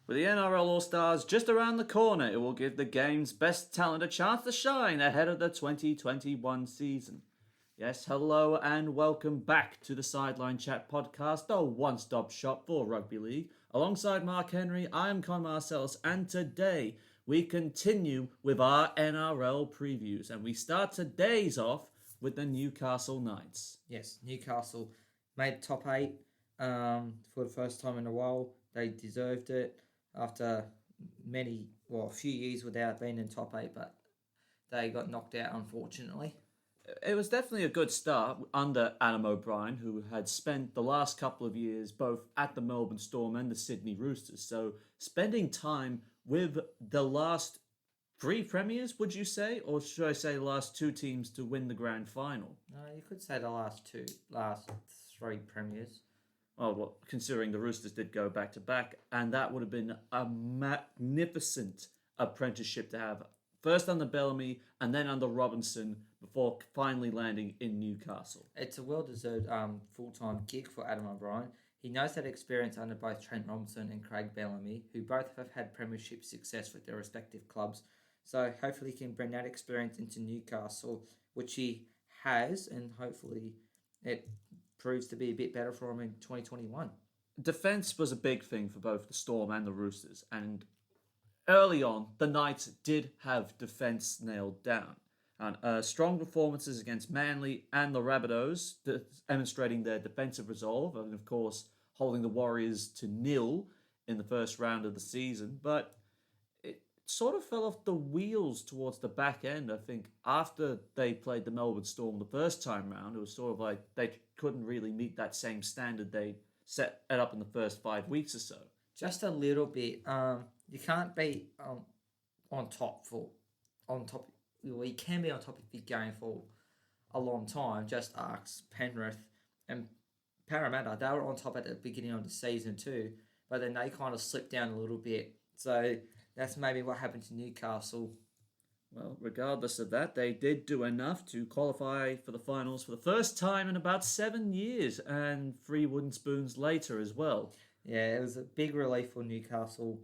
With the NRL All-Stars just around the corner, it will give the game's best talent a chance to shine ahead of the 2021 season. Yes, hello and welcome back to the Sideline Chat podcast, the one-stop shop for rugby league. Alongside Mark Henry, I am Con Marcellus, and today we continue with our NRL previews, and we start today's off with the Newcastle Knights. Yes, Newcastle made top 8 for the first time in a while. They deserved it after a few years without being in top 8, but they got knocked out, unfortunately. It was definitely a good start under Adam O'Brien, who had spent the last couple of years both at the Melbourne Storm and the Sydney Roosters. So spending time with the last 3 premiers, would you say? Or should I say the last 2 teams to win the grand final? No, you could say the last 3 premiers. Well, considering the Roosters did go back-to-back, and that would have been a magnificent apprenticeship to have. First under Bellamy, and then under Robinson, before finally landing in Newcastle. It's a well-deserved full-time gig for Adam O'Brien. He knows that experience under both Trent Robinson and Craig Bellamy, who both have had premiership success with their respective clubs. So hopefully he can bring that experience into Newcastle, which he has, and hopefully it proves to be a bit better for him in 2021. Defence was a big thing for both the Storm and the Roosters, and early on, the Knights did have defence nailed down. And strong performances against Manly and the Rabbitohs, demonstrating their defensive resolve, and of course, holding the Warriors to 0 in the first round of the season. But it sort of fell off the wheels towards the back end. I think after they played the Melbourne Storm the first time round, it was sort of like they couldn't really meet that same standard they set it up in the first 5 weeks or so. Just a little bit. You can't be on top. Well, you can be on top if you're going for a long time. Just ask Penrith and Parramatta. They were on top at the beginning of the season too, but then they kind of slipped down a little bit. So that's maybe what happened to Newcastle. Well, regardless of that, they did do enough to qualify for the finals for the first time in about 7 years, and 3 wooden spoons later as well. Yeah, it was a big relief for Newcastle,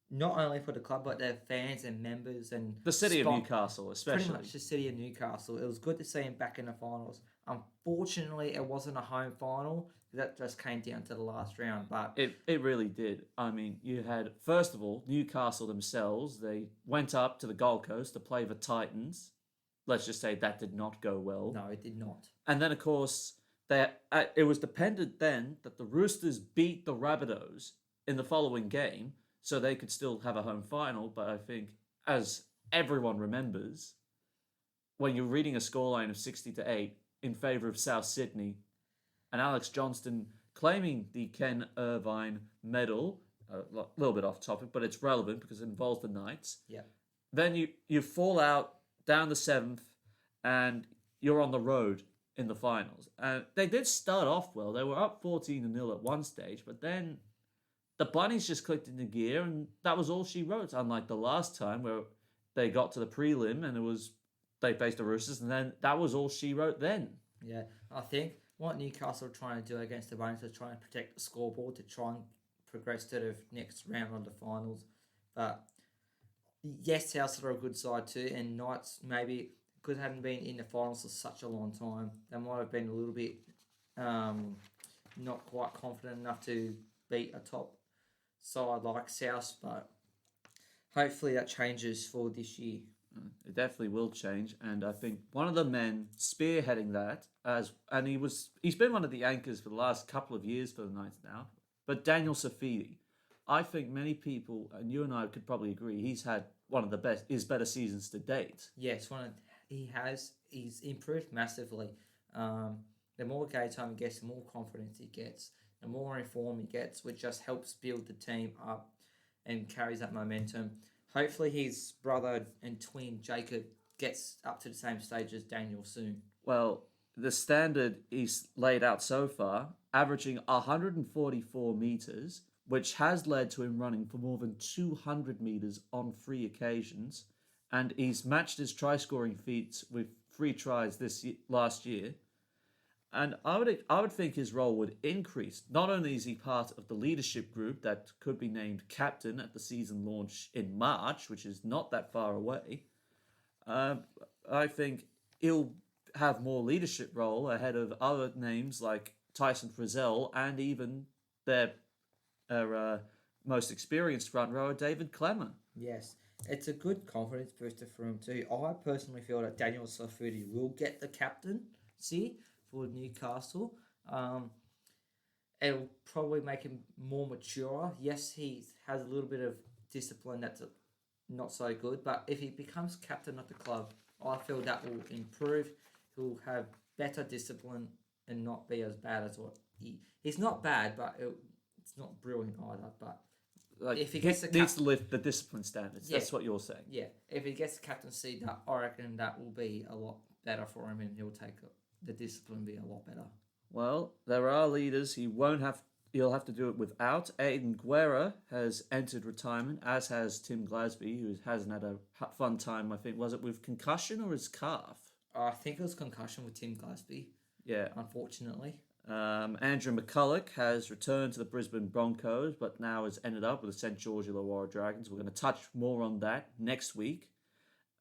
not only for the club, but their fans and members and the city of Newcastle, especially. Pretty much the city of Newcastle. It was good to see him back in the finals. Unfortunately, it wasn't a home final. That just came down to the last round. But it really did. I mean, you had, first of all, Newcastle themselves. They went up to the Gold Coast to play the Titans. Let's just say that did not go well. No, it did not. And then, of course, it was dependent then that the Roosters beat the Rabbitohs in the following game, so they could still have a home final. But I think, as everyone remembers, when you're reading a scoreline of 60-8 in favour of South Sydney, and Alex Johnston claiming the Ken Irvine medal, a little bit off topic, but it's relevant because it involves the Knights. Yeah. Then you fall out down the 7th, and you're on the road in the finals. And they did start off well. They were up 14-0 at one stage, but then the Bunnies just clicked into gear, and that was all she wrote, unlike the last time where they got to the prelim and they faced the Roosters, and then that was all she wrote then. Yeah, I think what Newcastle are trying to do against the Bunnies is try and protect the scoreboard to try and progress to the next round of the finals. But yes, South are a good side too, and Knights maybe because they haven't been in the finals for such a long time, they might have been a little bit not quite confident enough to beat a top side like South, but hopefully that changes for this year. It definitely will change, and I think one of the men spearheading that, he's been one of the anchors for the last couple of years for the Knights now, but Daniel Safidi. I think many people, and you and I could probably agree, he's had one of his better seasons to date. Yes, he's improved massively. The more game time he gets, the more confidence he gets, the more informed he gets, which just helps build the team up and carries that momentum. Hopefully his brother and twin Jacob gets up to the same stage as Daniel soon. Well, the standard he's laid out so far, averaging 144 metres, which has led to him running for more than 200 metres on 3 occasions, and he's matched his try-scoring feats with 3 tries last year. And I would think his role would increase. Not only is he part of the leadership group that could be named captain at the season launch in March, which is not that far away, um, I think he'll have more leadership role ahead of other names like Tyson Frizzell and even their most experienced front rower, David Clemmer. Yes, it's a good confidence booster for him too. I personally feel that Daniel Safudi will get the captaincy for Newcastle. It'll probably make him more mature. Yes, he has a little bit of discipline that's not so good, but if he becomes captain of the club, I feel that will improve. He'll have better discipline and not be as bad as what he's not bad, but it's not brilliant either. But Like if he he gets the needs to lift the discipline standards. Yeah. That's what you're saying. yeah, if he gets the captaincy, that I reckon that will be a lot better for him, and he'll take the discipline be a lot better. Well, there are leaders he'll have to do it without. Aiden Guerra has entered retirement, as has Tim Glasby, who hasn't had a fun time, I think. Was it with concussion or his calf? I think it was concussion with Tim Glasby, Yeah. unfortunately. Andrew McCulloch has returned to the Brisbane Broncos, but now has ended up with the St. George Illawarra Dragons. We're going to touch more on that next week.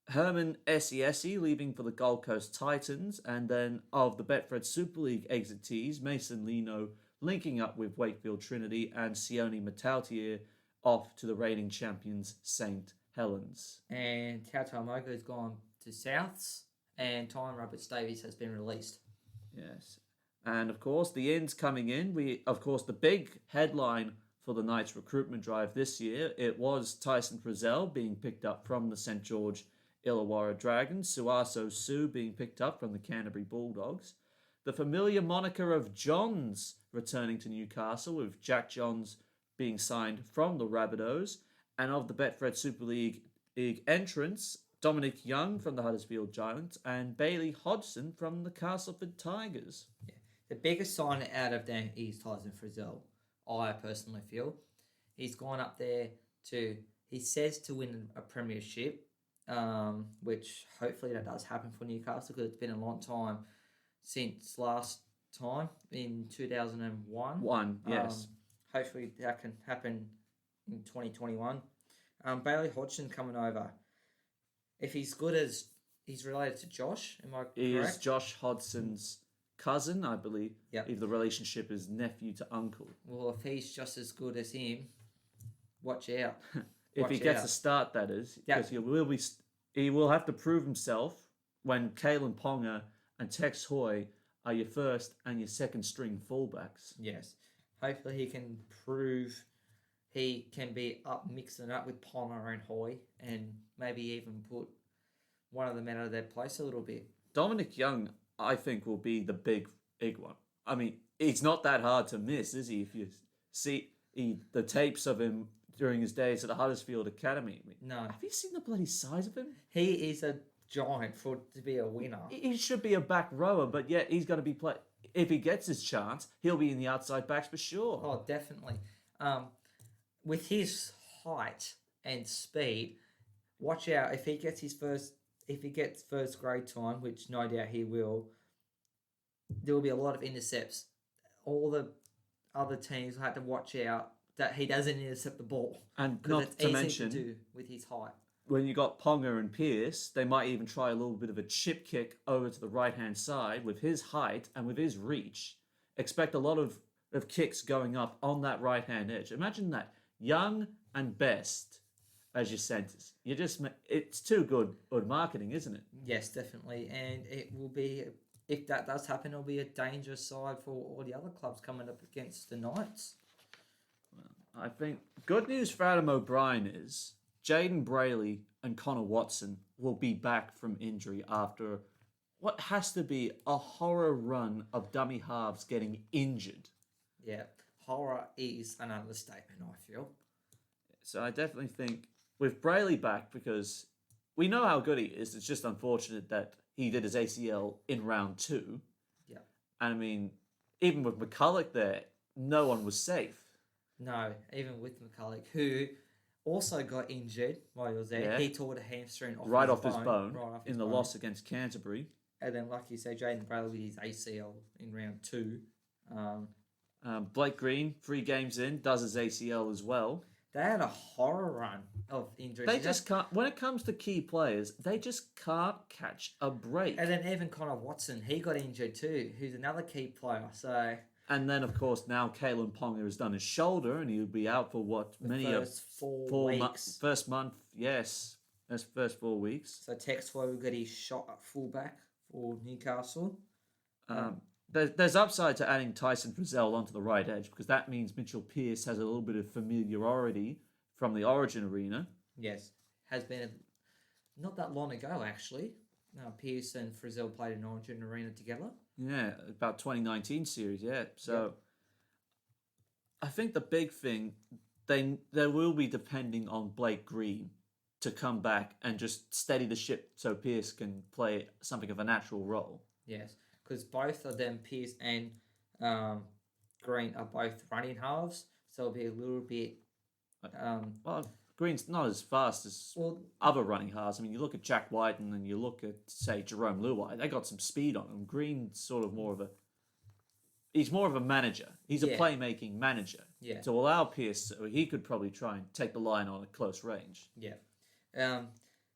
Herman Esiesi leaving for the Gold Coast Titans, and then of the Betfred Super League exitees, Mason Lino linking up with Wakefield Trinity, and Sione Matautier off to the reigning champions St. Helens. And Tautau Moga has gone to Souths, and Tyron Roberts Davies has been released. Yes. And of course, the ins coming in. The big headline for the Knights recruitment drive this year, it was Tyson Frizzell being picked up from the St. George Illawarra Dragons, Suaso Sue being picked up from the Canterbury Bulldogs. The familiar moniker of Johns returning to Newcastle, with Jack Johns being signed from the Rabbitohs, and of the Betfred Super League entrants, Dominic Young from the Huddersfield Giants and Bailey Hodgson from the Castleford Tigers. Yeah. The biggest sign out of them is Tyson Frizzell, I personally feel. He's gone up there he says to win a premiership, which hopefully that does happen for Newcastle, because it's been a long time since last time in 2001. Yes. Hopefully that can happen in 2021. Bailey Hodgson coming over. If he's good as he's related to Josh, am I correct? He is Josh Hodgson's cousin, I believe. Yeah. If the relationship is nephew to uncle. Well, if he's just as good as him, watch out. If he gets a start, that is, because he will have to prove himself when Kalen Ponga and Tex Hoy are your first and your second string fullbacks. Yes. Hopefully he can prove he can be mixing up with Ponga and Hoy, and maybe even put one of them out of their place a little bit. Dominic Young, I think, will be the big one. I mean, it's not that hard to miss, is he? If you see the tapes of him during his days at the Huddersfield Academy. No. Have you seen the bloody size of him? He is a giant to be a winner. He should be a back rower, but yet he's going to be if he gets his chance, he'll be in the outside backs for sure. Oh, definitely. With his height and speed, watch out if he gets first grade time, which no doubt he will. There will be a lot of intercepts. All the other teams will have to watch out that he doesn't intercept the ball. And not to mention, to do with his height. When you got Ponga and Pearce, they might even try a little bit of a chip kick over to the right-hand side. With his height and with his reach, expect a lot of kicks going up on that right-hand edge. Imagine that. Young and Best as your centres. It's too good marketing, isn't it? Yes, definitely. And it will be, if that does happen, it'll be a dangerous side for all the other clubs coming up against the Knights. Well, I think good news for Adam O'Brien is Jaden Brayley and Connor Watson will be back from injury after what has to be a horror run of dummy halves getting injured. Yeah, horror is an understatement, I feel. So I definitely think with Brayley back, because we know how good he is, it's just unfortunate that he did his ACL in round 2. Yeah. And I mean, even with McCulloch there, no one was safe. No, even with McCulloch, who also got injured while he was there. Yeah. He tore the hamstring off his bone in the loss against Canterbury. And then, like you say, Jaden Bradley with his ACL in round 2. Blake Green, 3 games in, does his ACL as well. They had a horror run of injuries. They just can't. When it comes to key players, they just can't catch a break. And then even Connor Watson, he got injured too, who's another key player. So. And then, of course, now Kalen Ponga has done his shoulder, and he'll be out for First 4 weeks. First month, yes. That's first 4 weeks. So Tex Flow got his shot at fullback for Newcastle. There's upside to adding Tyson Frizzell onto the right edge, because that means Mitchell Pearce has a little bit of familiarity from the Origin arena. Yes. Has been not that long ago, actually. Pearce and Frizzell played in Origin arena together. Yeah, about 2019 series, yeah. So I think the big thing, they will be depending on Blake Green to come back and just steady the ship so Pearce can play something of a natural role. Yes, because both of them, Pearce and Green, are both running halves, so it'll be a little bit... well, Green's not as fast as other running halves. I mean, you look at Jack White and then you look at, say, Jerome Luai. They got some speed on him. Green's sort of more of a... He's more of a manager. He's a playmaking manager. Yeah. To allow Pearce, he could probably try and take the line on at close range. Yeah.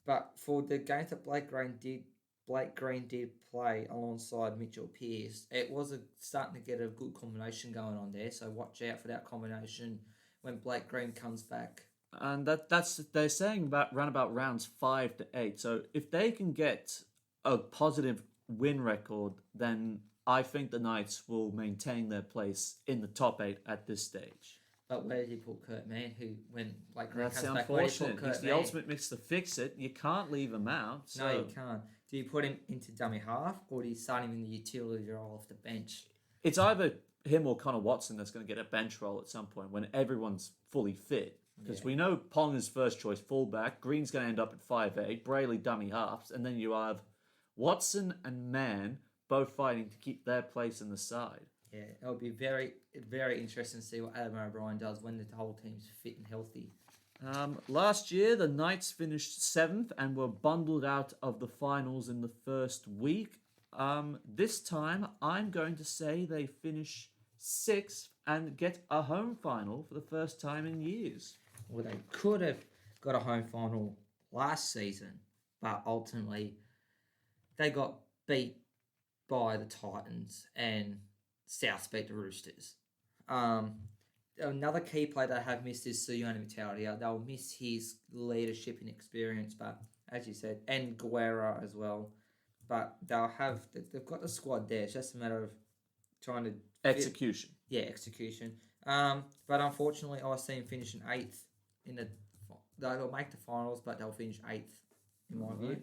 But for the games that Blake Green did play alongside Mitchell Pearce, it was starting to get a good combination going on there. So watch out for that combination when Blake Green comes back. And that's they're saying about rounds 5 to 8. So if they can get a positive win record, then I think the Knights will maintain their place in the top 8 at this stage. But where did you put Kurt Mann, who, when Blake Green That's comes back, where did you put unfortunate. Kurt He's the Mann? ultimate mix to fix it. You can't leave him out. So. No, you can't. Do you put him into dummy half, or do you start him in the utility role off the bench? It's either him or Connor Watson that's going to get a bench role at some point when everyone's fully fit. Because we know Ponga's first choice fullback, Green's going to end up at 5'8", Brayley dummy halves, and then you have Watson and Mann both fighting to keep their place in the side. Yeah, it'll be very, very interesting to see what Adam O'Brien does when the whole team's fit and healthy. Last year, the Knights finished 7th and were bundled out of the finals in the first week. This time, I'm going to say they finish 6th and get a home final for the first time in years. Well, they could have got a home final last season, but ultimately they got beat by the Titans and South beat the Roosters. Another key player they have missed is Sione Matautia. They'll miss his leadership and experience, but as you said, and Guerra as well. But they've got the squad there. It's just a matter of trying to execution. Execution. But unfortunately, I see him finishing 8th they'll make the finals, but they'll finish 8th in my view.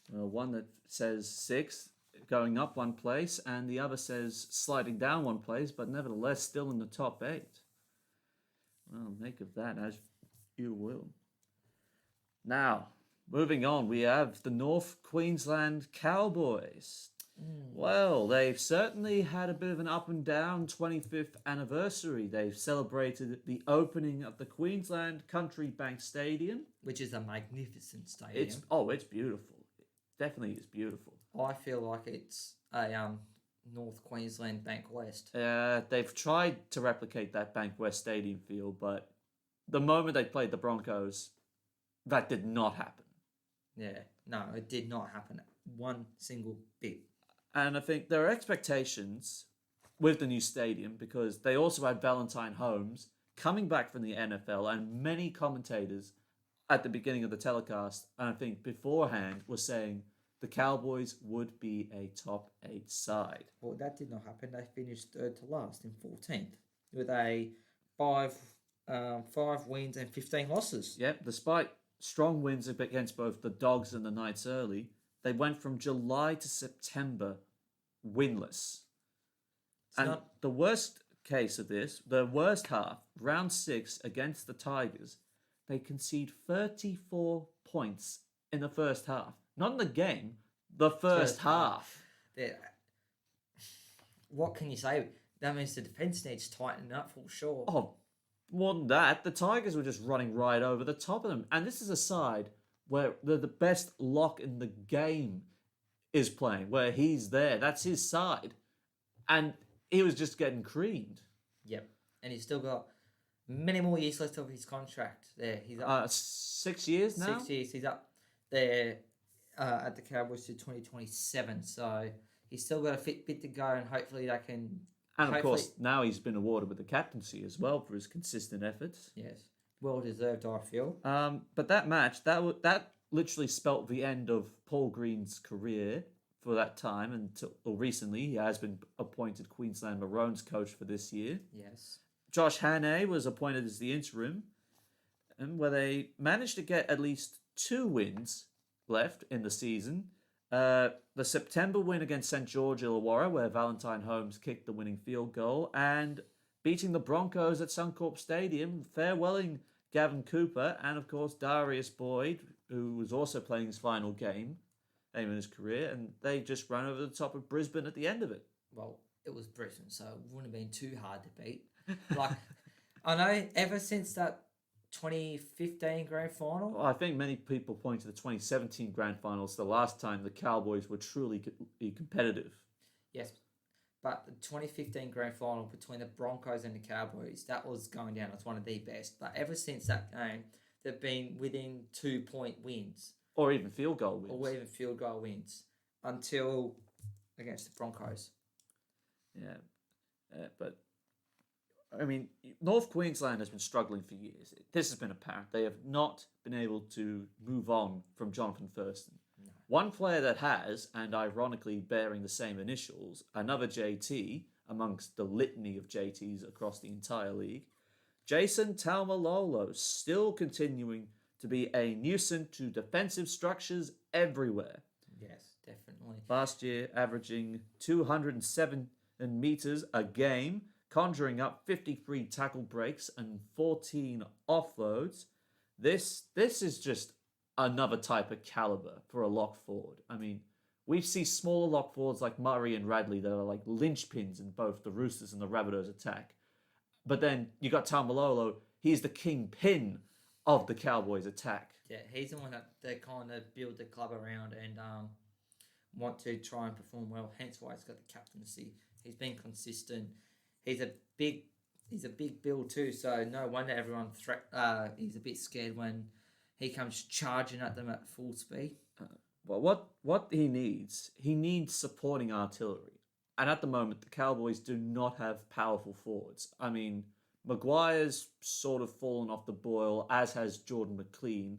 Well, one that says 6th, going up one place, and the other says sliding down one place, but nevertheless still in the top 8. Well, make of that as you will. Now, moving on, we have the North Queensland Cowboys. Well, they've certainly had a bit of an up and down 25th anniversary. They've celebrated the opening of the Queensland Country Bank Stadium. Which is a magnificent stadium. It's beautiful. It definitely is beautiful. I feel like it's a North Queensland Bank West. They've tried to replicate that Bank West Stadium feel, but the moment they played the Broncos, that did not happen. Yeah, no, it did not happen. One single bit. And I think there are expectations with the new stadium because they also had Valentine Holmes coming back from the NFL, and many commentators at the beginning of the telecast, and I think beforehand, were saying the Cowboys would be a top 8 side. Well, that did not happen. They finished 3rd to last in 14th with a 5 wins and 15 losses. Yep, despite strong wins against both the Dogs and the Knights early, they went from July to September winless. The worst case of this, the worst half, round 6 against the Tigers, they concede 34 points in the first half. Not in the game, the first half. What can you say? That means the defence needs tightening up for sure. Oh, more than that, the Tigers were just running right over the top of them. And this is a side where they're the best lock in the game. is playing, where he's there. That's his side. And he was just getting creamed. Yep. And he's still got many more years left of his contract there. He's up 6 years now? 6 years. He's up there at the Cowboys to 2027. So he's still got a bit to go, and hopefully they can... And of course, now he's been awarded with the captaincy as well for his consistent efforts. Yes. Well deserved, I feel. But that match, that literally spelt the end of Paul Green's career for that time until recently. He has been appointed Queensland Maroons coach for this year. Yes. Josh Hannay was appointed as the interim, and where they managed to get at least 2 wins left in the season. The September win against St. George Illawarra, where Valentine Holmes kicked the winning field goal, and beating the Broncos at Suncorp Stadium, farewelling Gavin Cooper, and of course Darius Boyd, who was also playing his final game in his career, and they just ran over the top of Brisbane at the end of it. Well, it was Brisbane, so it wouldn't have been too hard to beat. Like, I know ever since that 2015 grand final. Well, I think many people point to the 2017 grand finals, the last time the Cowboys were truly competitive. Yes, but the 2015 grand final between the Broncos and the Cowboys, that was going down as one of the best. But ever since that game, they've been within 2-point wins. Or even field goal wins. Or even field goal wins. Until against the Broncos. Yeah. But, I mean, North Queensland has been struggling for years. This has been apparent. They have not been able to move on from Jonathan Thurston. No. One player that has, and ironically bearing the same initials, another JT amongst the litany of JTs across the entire league, Jason Taumalolo, still continuing to be a nuisance to defensive structures everywhere. Yes, definitely. Last year, averaging 207 meters a game, conjuring up 53 tackle breaks and 14 offloads. This is just another type of caliber for a lock forward. I mean, we see smaller lock forwards like Murray and Radley that are like linchpins in both the Roosters and the Rabbitohs attack. But then you got Taumalolo, he's the kingpin of the Cowboys attack. Yeah, he's the one that they kind of build the club around and want to try and perform well. Hence why he's got the captaincy. He's been consistent. He's a big build too. So no wonder everyone he's a bit scared when he comes charging at them at full speed. Well, what he needs supporting artillery. And at the moment, the Cowboys do not have powerful forwards. I mean, Maguire's sort of fallen off the boil, as has Jordan McLean.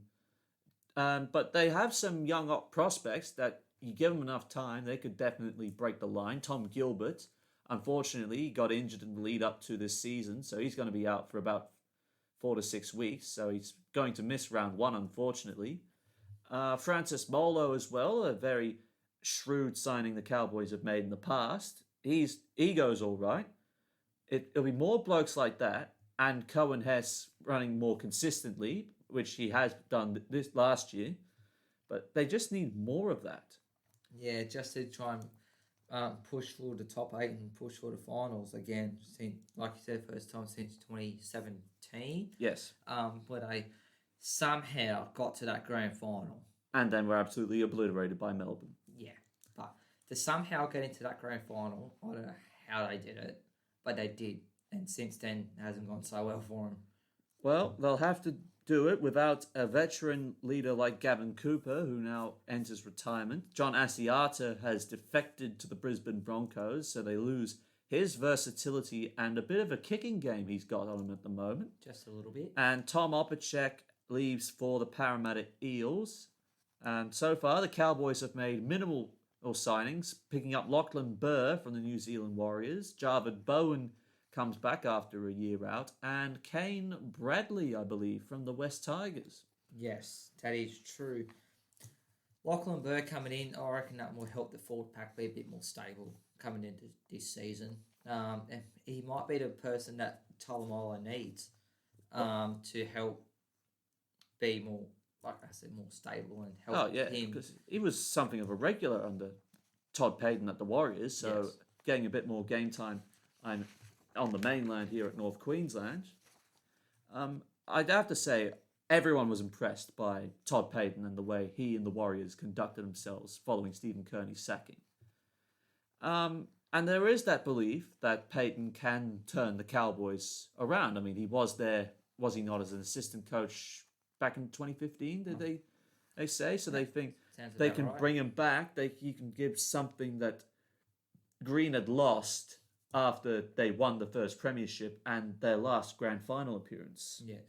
But they have some young prospects that you give them enough time, they could definitely break the line. Tom Gilbert, unfortunately, he got injured in the lead up to this season, so he's going to be out for about 4 to 6 weeks. So he's going to miss round 1, unfortunately. Francis Molo as well, a very shrewd signing the Cowboys have made in the past. His ego's all right. It'll be more blokes like that, and Cohen Hess running more consistently, which he has done this last year. But they just need more of that. Yeah, just to try and push for the top 8 and push for the finals again. Since, like you said, first time since 2017. Yes. Where they somehow got to that grand final. And then were absolutely obliterated by Melbourne. Yeah, but to somehow get into that grand final, I don't know how they did it, but they did. And since then, it hasn't gone so well for them. Well, they'll have to do it without a veteran leader like Gavin Cooper, who now enters retirement. John Asiata has defected to the Brisbane Broncos, so they lose his versatility and a bit of a kicking game he's got on him at the moment. Just a little bit. And Tom Opacek leaves for the Parramatta Eels. And so far, the Cowboys have made minimal signings, picking up Lachlan Burr from the New Zealand Warriors. Jarvid Bowen comes back after a year out. And Kane Bradley, I believe, from the West Tigers. Yes, that is true. Lachlan Burr coming in, I reckon that will help the forward pack be a bit more stable coming into this season. And he might be the person that Tolomola needs to help be more, like I said, more stable and help him. Because he was something of a regular under Todd Payton at the Warriors, so yes. Getting a bit more game time on the mainland here at North Queensland. I'd have to say, everyone was impressed by Todd Payton and the way he and the Warriors conducted themselves following Stephen Kearney's sacking. And there is that belief that Payton can turn the Cowboys around. I mean, he was there, was he not, as an assistant coach back in 2015, did they say? So they think Sounds they about can right. bring him back. He can give something that Green had lost after they won the first premiership and their last grand final appearance. Yeah,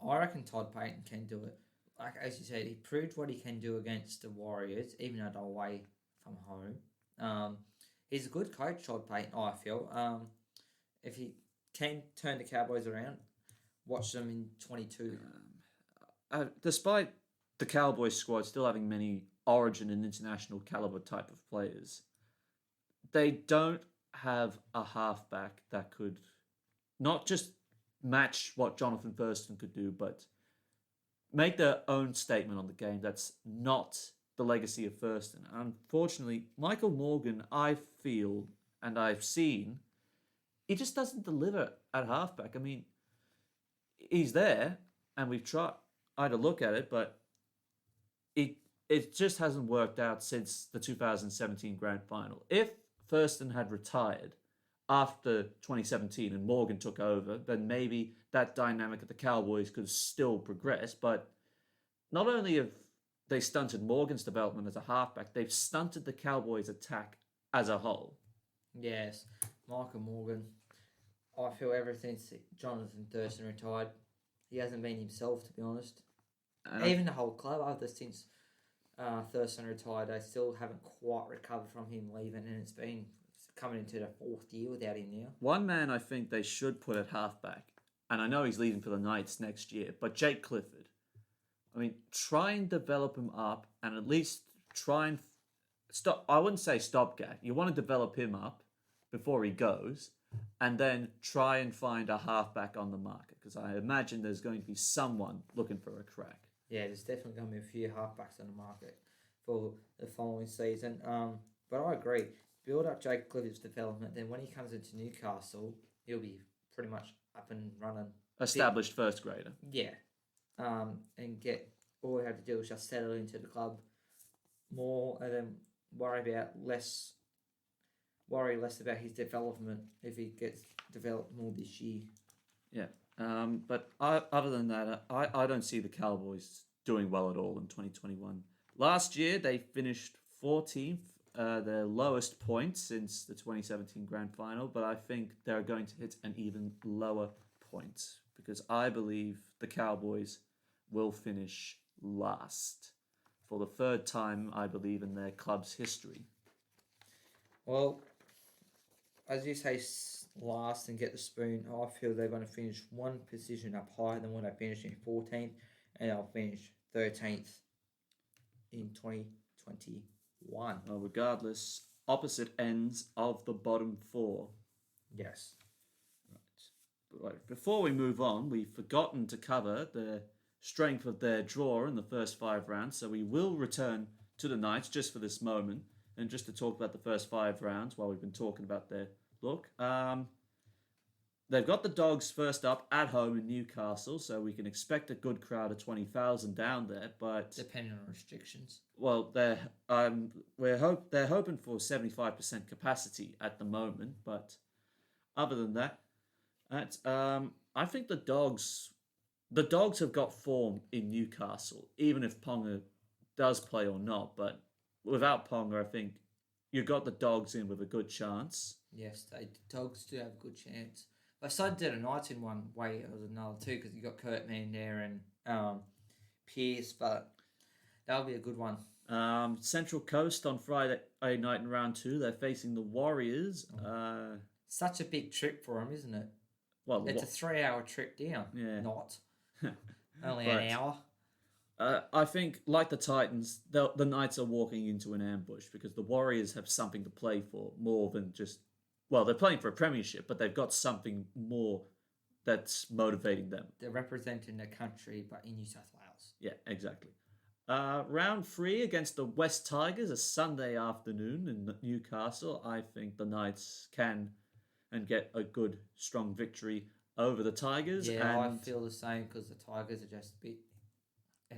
I reckon Todd Payton can do it. Like as you said, he proved what he can do against the Warriors, even though they're away from home. He's a good coach, Todd Payton. I feel. If he can turn the Cowboys around, watch them in 22. Despite the Cowboys squad still having many Origin and international caliber type of players, they don't have a halfback that could not just match what Jonathan Thurston could do, but make their own statement on the game that's not the legacy of Thurston. Unfortunately, Michael Morgan, I feel, and I've seen, he just doesn't deliver at halfback. I mean, he's there, and we've tried to look at it, but it just hasn't worked out since the 2017 grand final. If Thurston had retired after 2017 and Morgan took over, then maybe that dynamic at the Cowboys could still progress. But not only have they stunted Morgan's development as a halfback, they've stunted the Cowboys' attack as a whole. Yes, Michael Morgan. I feel ever since Jonathan Thurston retired, he hasn't been himself, to be honest. Even the whole club, after since Thurston retired, they still haven't quite recovered from him leaving, and it's been coming into the 4th year without him now. One man I think they should put at halfback, and I know he's leaving for the Knights next year, but Jake Clifford. I mean, try and develop him up, and at least try and stop. I wouldn't say stopgap. You want to develop him up before he goes, and then try and find a halfback on the market, because I imagine there's going to be someone looking for a crack. Yeah, there's definitely going to be a few halfbacks on the market for the following season. But I agree. Build up Jake Clifford's development. Then when he comes into Newcastle, he'll be pretty much up and running. Established first grader. Yeah. And get all we have to do is just settle into the club more, and then worry less about his development if he gets developed more this year. Yeah. But other than that, I don't see the Cowboys doing well at all in 2021. Last year, they finished 14th, their lowest point since the 2017 grand final, but I think they're going to hit an even lower point because I believe the Cowboys will finish last for the 3rd time, I believe, in their club's history. Well, as you say, last and get the spoon, I feel they're going to finish one position up higher than what they finished in 14th, and they'll finish 13th in 2021. Well, regardless, opposite ends of the bottom 4. Yes. Right. Before we move on, we've forgotten to cover the strength of their draw in the first 5 rounds, so we will return to the Knights just for this moment and just to talk about the first 5 rounds while we've been talking about their look. They've got the Dogs first up at home in Newcastle, so we can expect a good crowd of 20,000 down there. But depending on restrictions. Well, they're hoping for 75% capacity at the moment, but other than that, I think the Dogs have got form in Newcastle, even if Ponga does play or not. But without Ponga, I think you've got the Dogs in with a good chance. Yes, the Dogs do have a good chance. I started to the Knights in one way, it was another too, because you got Kurtman there and Pierce, but that'll be a good one. Central Coast on Friday night in round 2, they're facing the Warriors. Such a big trip for them, isn't it? Well, it's a 3-hour trip down. Yeah. Not. Only an hour. I think, like the Titans, the Knights are walking into an ambush because the Warriors have something to play for more than just... Well, they're playing for a premiership, but they've got something more that's motivating them. They're representing their country, but in New South Wales. Yeah, exactly. Round 3 against the West Tigers, a Sunday afternoon in Newcastle. I think the Knights can and get a good, strong victory over the Tigers. Yeah, I feel the same because the Tigers are just a bit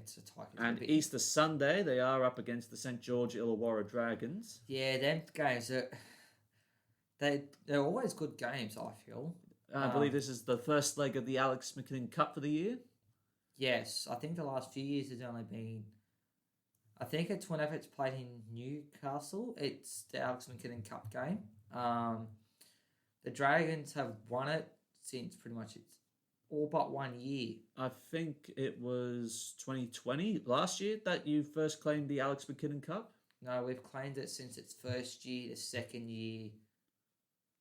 against the Tigers. And Easter Sunday, they are up against the St. George Illawarra Dragons. Yeah, them games they're always good games, I feel. I believe this is the first leg of the Alex McKinnon Cup for the year. Yes, I think the last few years has only been... I think it's whenever it's played in Newcastle, it's the Alex McKinnon Cup game. The Dragons have won it since pretty much it's all but 1 year. I think it was 2020, last year, that you first claimed the Alex McKinnon Cup. No, we've claimed it since its first year, the second year,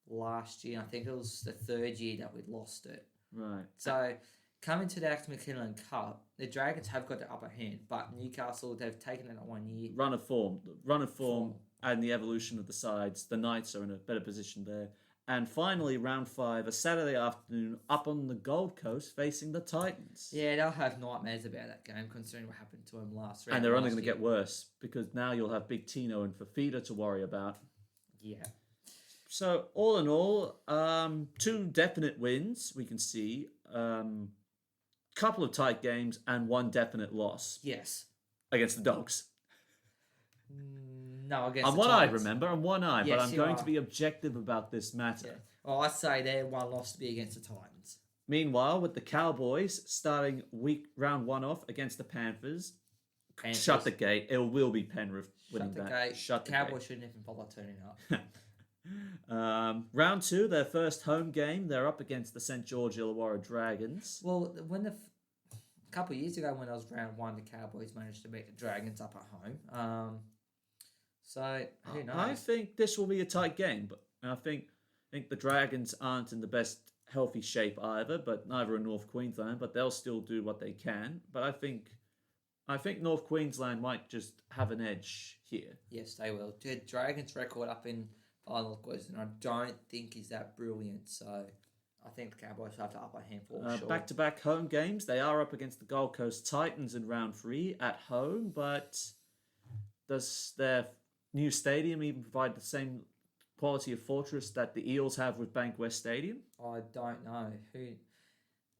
last year. I think it was the third year that we'd lost it. Right. So, coming to the Alex McKinnon Cup, the Dragons have got the upper hand, but Newcastle, they've taken it 1 year. Run of form and the evolution of the sides. The Knights are in a better position there. And finally, round 5, a Saturday afternoon up on the Gold Coast facing the Titans. Yeah, they'll have nightmares about that game considering what happened to them last round. And they're only going to get worse because now you'll have Big Tino and Fafita to worry about. Yeah. So, all in all, 2 definite wins we can see. Couple of tight games and 1 definite loss. Yes. Against the Dogs. No, against I'm the one-eyed, Titans. remember? I'm one-eyed, Yes, but I'm you going are. to be objective about this matter. Yeah. Well, I'd say their one loss to be against the Titans. Meanwhile, with the Cowboys starting round 1 off against the Panthers, Panthers. shut the gate. It will be Penrith winning Shut the that. gate. Shut the Cowboys gate. shouldn't even bother turning up. Round 2, their first home game. They're up against the St. George Illawarra Dragons. Well, a couple of years ago when I was round 1, the Cowboys managed to beat the Dragons up at home. So who knows? I think this will be a tight game, but I think the Dragons aren't in the best healthy shape either, but neither are North Queensland, but they'll still do what they can. But I think North Queensland might just have an edge here. Yes, they will. The Dragons' record up in Final Queensland, I don't think is that brilliant. So I think the Cowboys have the upper hand for sure. Back-to-back home games. They are up against the Gold Coast Titans in round 3 at home, but does their new stadium even provide the same quality of fortress that the Eels have with Bankwest Stadium? I don't know.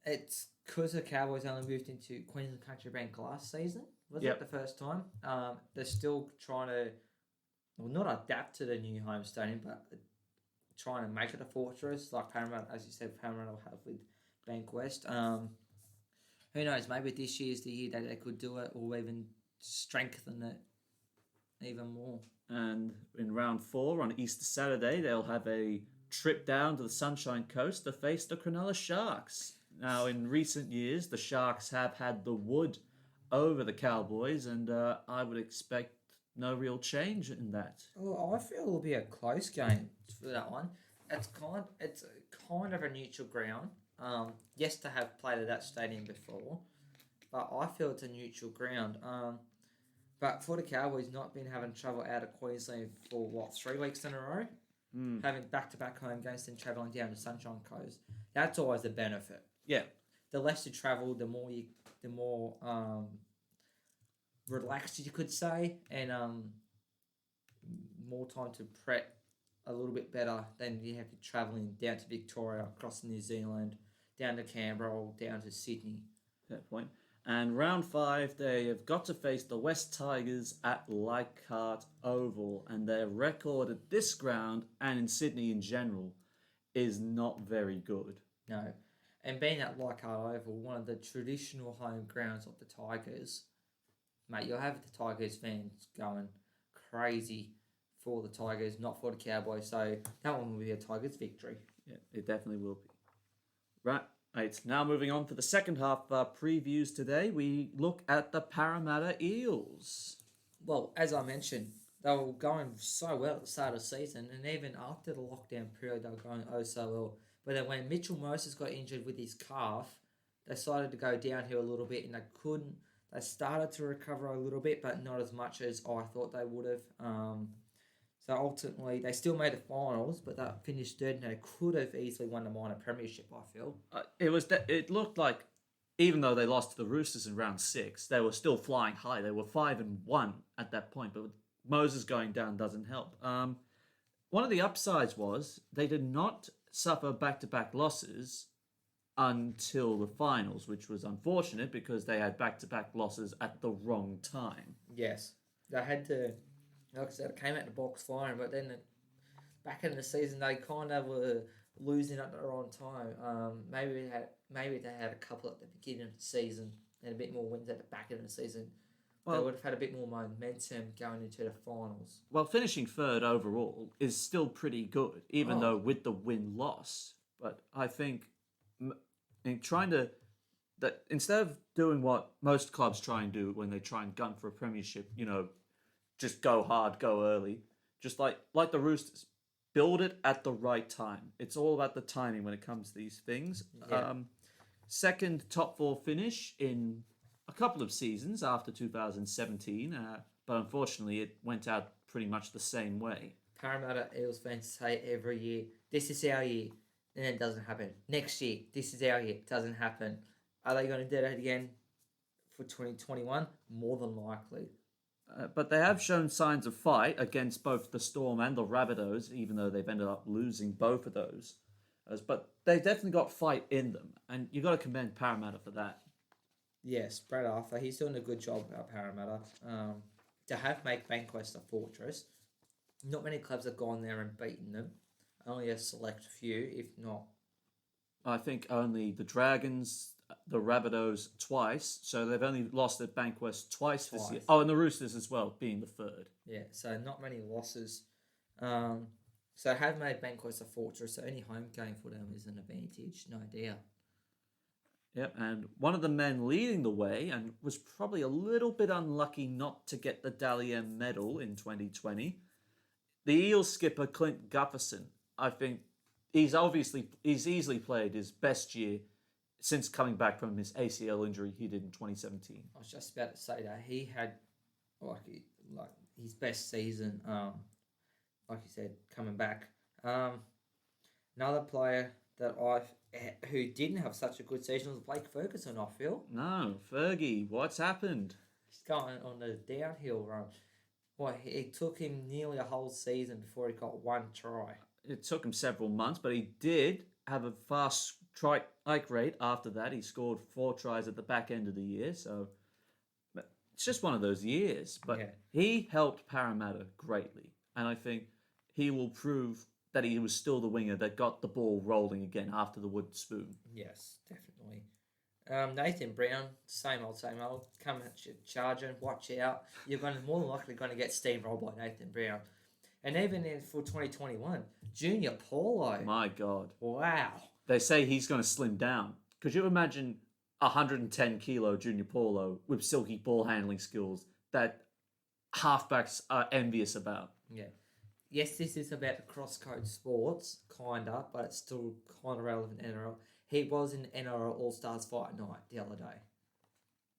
It's because the Cowboys only moved into Queensland Country Bank last season. Was it the first time? They're still trying to, well, not adapt to the new home stadium, but trying to make it a fortress like Parramatta, as you said, Parramatta will have with Bankwest. Who knows? Maybe this year's the year that they could do it, or even strengthen it even more. And in round 4 on Easter Saturday, they'll have a trip down to the Sunshine Coast to face the Cronulla Sharks. Now, in recent years, the Sharks have had the wood over the Cowboys, and I would expect no real change in that. Well, I feel it'll be a close game for that one. It's kind of a neutral ground. Yes, to have played at that stadium before, but I feel it's a neutral ground. But for the Cowboys not been having trouble out of Queensland for 3 weeks in a row, having back-to-back home games and travelling down to Sunshine Coast, that's always a benefit. Yeah. The less you travel, the more relaxed you could say, and more time to prep a little bit better than you have to travelling down to Victoria, across New Zealand, down to Canberra, or down to Sydney. Fair point. And round 5, they have got to face the West Tigers at Leichhardt Oval, and their record at this ground and in Sydney in general is not very good. No. And being at Leichhardt Oval, one of the traditional home grounds of the Tigers, mate, you'll have the Tigers fans going crazy for the Tigers, not for the Cowboys. So that one will be a Tigers victory. Yeah, it definitely will be. Right. Now moving on for the second half of our previews today, we look at the Parramatta Eels. Well, as I mentioned, they were going so well at the start of the season, and even after the lockdown period, they were going so well. But then when Mitchell Moses got injured with his calf, they started to go downhill a little bit, and they started to recover a little bit, but not as much as I thought they would have. So ultimately, they still made the finals, but they finished third, and they could have easily won the minor premiership, I feel. It looked like, even though they lost to the Roosters in round 6, they were still flying high. They were 5-1 at that point, but Moses going down doesn't help. One of the upsides was they did not suffer back-to-back losses until the finals, which was unfortunate because they had back-to-back losses at the wrong time. Yes. They had to, like I said, it came out the box firing, but then back in the season they kind of were losing at the wrong time. Maybe they had a couple at the beginning of the season and a bit more wins at the back end of the season. They would have had a bit more momentum going into the finals. Well, finishing third overall is still pretty good, even though with the win-loss. But I think in trying to that instead of doing what most clubs try and do when they try and gun for a premiership, just go hard, go early, just like the Roosters, build it at the right time. It's all about the timing when it comes to these things. Yeah. Second top four finish in a couple of seasons after 2017, but unfortunately it went out pretty much the same way. Parramatta Eels fans say every year, this is our year, and then it doesn't happen. Next year, this is our year, it doesn't happen. Are they going to do that again for 2021? More than likely. But they have shown signs of fight against both the Storm and the Rabbitohs, even though they've ended up losing both of those. But they've definitely got fight in them, and you've got to commend Parramatta for that. Yes, Brad Arthur, he's doing a good job at Parramatta. To have make Bankwest a fortress, not many clubs have gone there and beaten them. Only a select few, if not. I think only the Dragons, the Rabbitohs twice, so they've only lost at Bankwest twice this year. Oh, and the Roosters as well, being the third. Yeah, so not many losses. So have made Bankwest a fortress, so any home game for them is an advantage, no doubt. Yep, and one of the men leading the way, and was probably a little bit unlucky not to get the Dally M medal in 2020, the Eels skipper Clint Gutherson. I think he's easily played his best year since coming back from his ACL injury he did in 2017. I was just about to say that he had like his best season. Like you said, coming back. Another player who didn't have such a good season was Blake Ferguson, I feel. No, Fergie, what's happened? He's going on the downhill run. It took him nearly a whole season before he got one try. It took him several months, but he did have a fast strike rate after that. He scored 4 tries at the back end of the year, so it's just one of those years. But he helped Parramatta greatly, and I think he will prove that he was still the winger that got the ball rolling again after the wooden spoon. Yes, definitely. Nathan Brown, same old. Come at you, charging, watch out. You're more than likely going to get steamrolled by Nathan Brown. And even for 2021, Junior Paulo. My God. Wow. They say he's going to slim down. Could you imagine 110 kilo Junior Paulo with silky ball handling skills that halfbacks are envious about? Yeah. Yes, this is about the cross-code sports, kinda, but it's still kind of relevant in NRL. He was in NRL All-Stars fight night the other day.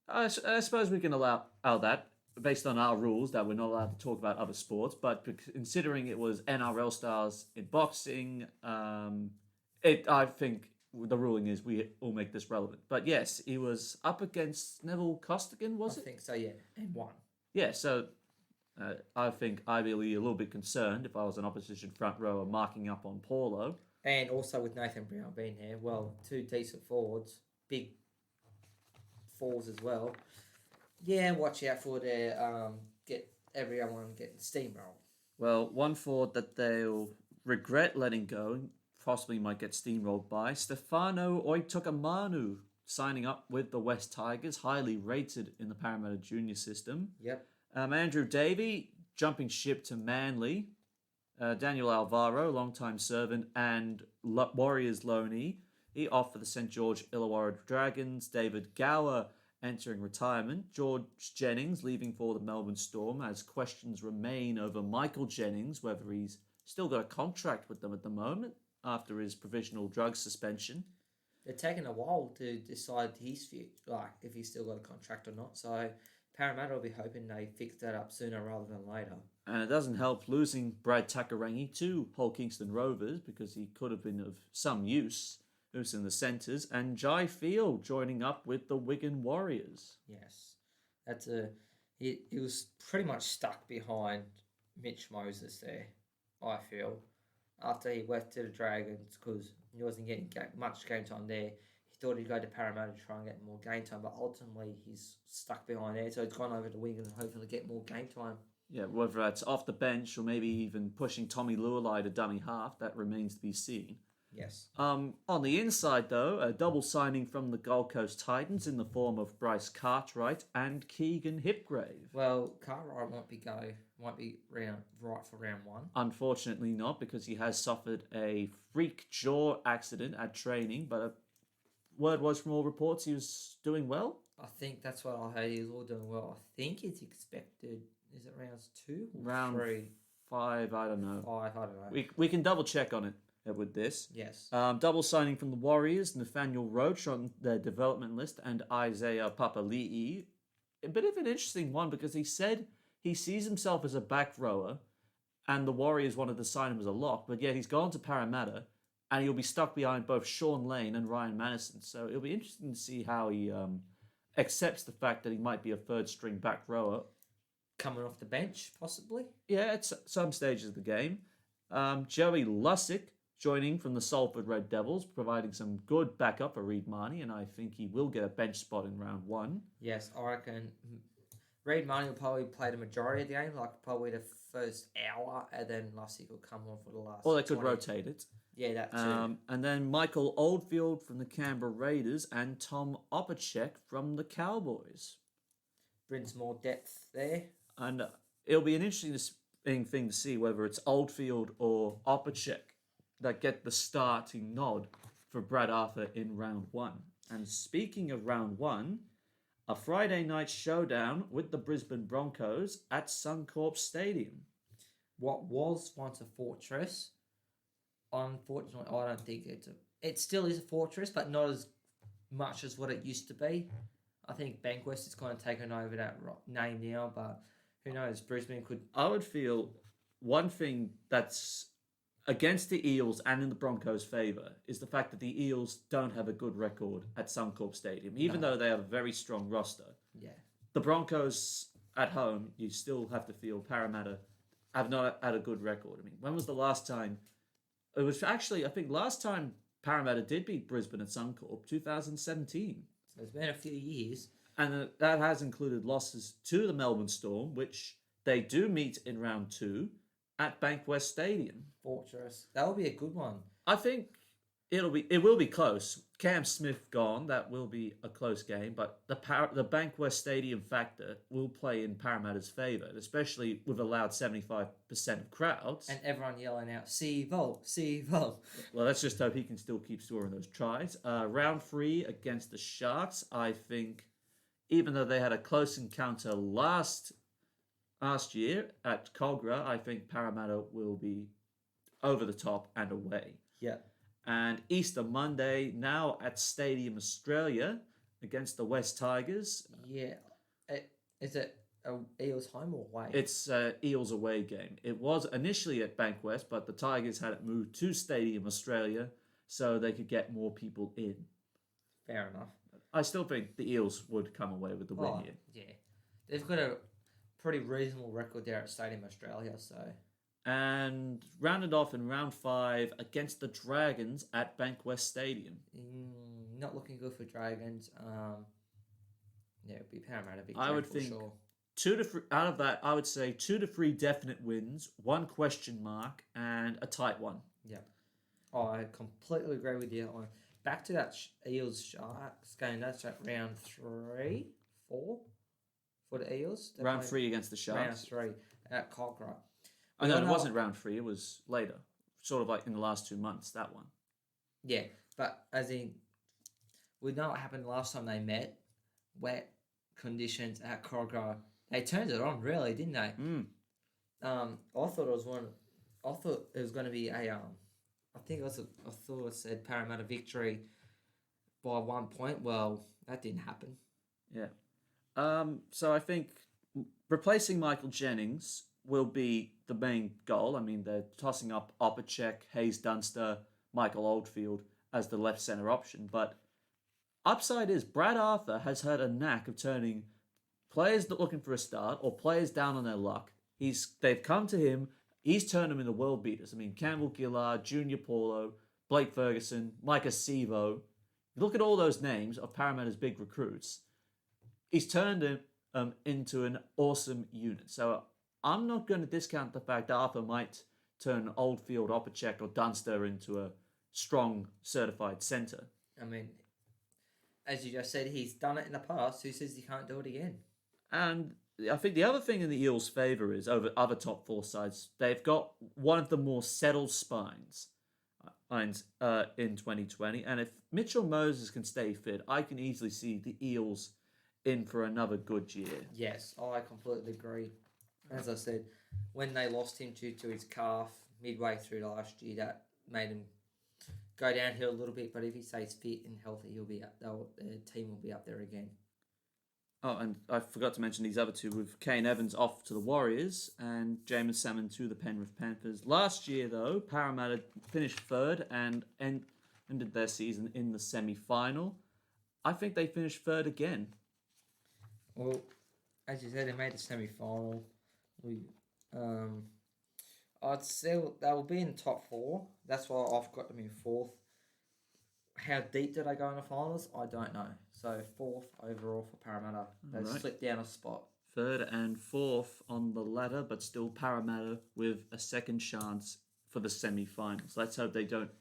I suppose we can allow that based on our rules that we're not allowed to talk about other sports, but considering it was NRL stars in boxing, I think the ruling is we all make this relevant. But yes, he was up against Neville Costigan, was it? I think so, yeah, and won. Yeah, so I think I'd be a little bit concerned if I was an opposition front rower marking up on Paulo. And also with Nathan Brown being here, 2 decent forwards, big falls as well. Yeah, watch out for their get everyone getting steamrolled. Well, one forward that they'll regret letting go and possibly might get steamrolled by Stefano Oitokamanu, signing up with the West Tigers, highly rated in the Parramatta Junior system. Yep. Andrew Davey jumping ship to Manly. Daniel Alvaro, long-time servant, and Warriors loanee. He off for the St. George Illawarra Dragons. David Gower entering retirement. George Jennings leaving for the Melbourne Storm as questions remain over Michael Jennings, whether he's still got a contract with them at the moment after his provisional drug suspension. They're taking a while to decide his future, if he's still got a contract or not. So Parramatta will be hoping they fix that up sooner rather than later. And it doesn't help losing Brad Takarangi to Hull Kingston Rovers because he could have been of some use. Who's in the centres, and Jai Field joining up with the Wigan Warriors. Yes, he was pretty much stuck behind Mitch Moses there, I feel, after he went to the Dragons because he wasn't getting much game time there. thought he'd go to Parramatta to try and get more game time, but ultimately he's stuck behind there, so he's gone over to wing and hopefully get more game time. Yeah, whether that's off the bench or maybe even pushing Tommy Lualai to dummy half, that remains to be seen. Yes. On the inside, though, a double signing from the Gold Coast Titans in the form of Bryce Cartwright and Keegan Hipgrave. Well, Cartwright won't be right for round one. Unfortunately not, because he has suffered a freak jaw accident at training, but word was from all reports he was doing well. I think that's what I heard. He's all doing well. I think it's expected. Is it rounds 2 or Round 3? 5, I don't know. 5, I don't know. We can double check on it with this. Yes. Double signing from the Warriors, Nathaniel Roach on their development list, and Isaiah Papali'i. A bit of an interesting one because he said he sees himself as a back rower, and the Warriors wanted to sign him as a lock, but yet he's gone to Parramatta, and he'll be stuck behind both Sean Lane and Ryan Madison. So it'll be interesting to see how he accepts the fact that he might be a third-string back rower. Coming off the bench, possibly? Yeah, at some stages of the game. Joey Lussick joining from the Salford Red Devils, providing some good backup for Reid Marnie, and I think he will get a bench spot in round 1. Yes, I reckon Reid Marnie will probably play the majority of the game, like probably the first hour, and then Lussick will come on for the last. Or they could 20. rotate it. Yeah, that too. And then Michael Oldfield from the Canberra Raiders and Tom Opacek from the Cowboys. Brings more depth there. And it'll be an interesting thing to see whether it's Oldfield or Opacek that get the starting nod for Brad Arthur in round 1. And speaking of round 1, a Friday night showdown with the Brisbane Broncos at Suncorp Stadium. What was once a fortress, unfortunately, I don't think it still is a fortress, but not as much as what it used to be. I think Bankwest is kind of taken over that name now, but who knows? Brisbane could. I would feel one thing that's against the Eels and in the Broncos' favour is the fact that the Eels don't have a good record at Suncorp Stadium, even though they have a very strong roster. Yeah. The Broncos at home, you still have to feel Parramatta have not had a good record. I mean, when was the last time? It was actually, I think, last time Parramatta did beat Brisbane at Suncorp, 2017. So it's been a few years. And that has included losses to the Melbourne Storm, which they do meet in round 2 at Bankwest Stadium. Fortress. That will be a good one. I think it will be close. Cam Smith gone, that will be a close game, but the Bankwest Stadium factor will play in Parramatta's favour, especially with a loud 75% of crowds. And everyone yelling out, "Sevo, Sevo." Well, let's just hope he can still keep scoring those tries. Round 3 against the Sharks, I think, even though they had a close encounter last year at Cogra, I think Parramatta will be over the top and away. Yeah. And Easter Monday, now at Stadium Australia against the West Tigers. Yeah. Is it Eels home or away? It's Eels away game. It was initially at Bankwest, but the Tigers had it moved to Stadium Australia so they could get more people in. Fair enough. I still think the Eels would come away with the win here. Yeah. They've got a pretty reasonable record there at Stadium Australia, so... And rounded off in round 5 against the Dragons at Bankwest Stadium. Not looking good for Dragons. Yeah, it'd be Parramatta. I would think sure. 2 to 3 out of that. I would say 2 to 3 definite wins, 1 question mark, and a tight one. Yeah, I completely agree with you. Back to that Eels Sharks game. That's at round 3, 4 for the Eels. Round 3 against the Sharks. Round 3 at Cogra. I know it wasn't round 3, it was later. Sort of like in the last 2 months, that one. Yeah, but as in, we know what happened last time they met. Wet conditions at Cogra. They turned it on, really, didn't they? I thought it was going to be a. I thought it said Parramatta victory by 1 point. Well, that didn't happen. Yeah. So I think replacing Michael Jennings will be the main goal. I mean, they're tossing up Opacek, Hayes Dunster, Michael Oldfield as the left centre option. But upside is Brad Arthur has had a knack of turning players not looking for a start or players down on their luck. They've come to him. He's turned them into world beaters. I mean, Campbell Gillard, Junior Paulo, Blake Ferguson, Micah Sevo. look at all those names of Parramatta's big recruits. He's turned him into an awesome unit. So I'm not going to discount the fact that Arthur might turn Oldfield, Opacek, or Dunster into a strong certified centre. I mean, as you just said, he's done it in the past. Who says he can't do it again? And I think the other thing in the Eels' favour is over other top four sides, they've got one of the more settled spines in 2020. And if Mitchell Moses can stay fit, I can easily see the Eels in for another good year. Yes, I completely agree. As I said, when they lost him due to his calf midway through last year, that made him go downhill a little bit. But if he stays fit and healthy, he'll be up. The team will be up there again. Oh, and I forgot to mention these other two with Kane Evans off to the Warriors and Jamin Salmon to the Penrith Panthers. Last year, though, Parramatta finished third and ended their season in the semi-final. I think they finished third again. Well, as you said, they made the semi-final. I'd say they'll be in the top four. That's why I've got them in fourth. How deep did they go in the finals? I don't know. So fourth overall for Parramatta. They slipped down a spot. Third and fourth on the ladder, but still Parramatta with a second chance for the semi-finals. Let's hope they don't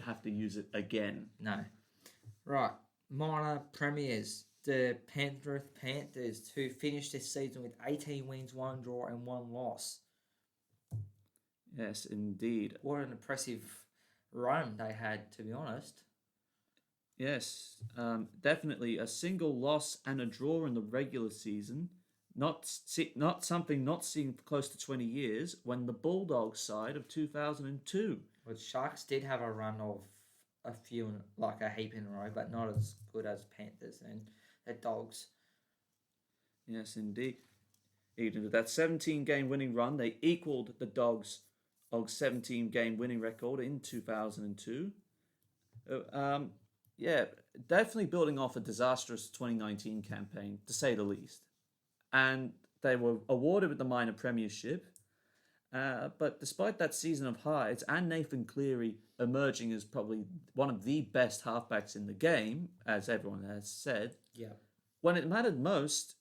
have to use it again. No. Right. Minor premiers. The Penrith Panthers, who finished this season with 18 wins, 1 draw, and 1 loss. Yes, indeed. What an impressive run they had, to be honest. Yes, definitely a single loss and a draw in the regular season. Not something not seen for close to 20 years. When the Bulldogs side of 2002. Well, Sharks did have a run of a few, like a heap in a row, but not as good as Panthers and the Dogs. Yes, indeed. Even with that 17-game winning run, they equaled the Dogs' 17-game winning record in 2002. Yeah, definitely building off a disastrous 2019 campaign, to say the least. And they were awarded with the minor premiership. But despite that season of highs and Nathan Cleary emerging as probably one of the best halfbacks in the game, as everyone has said, when it mattered most,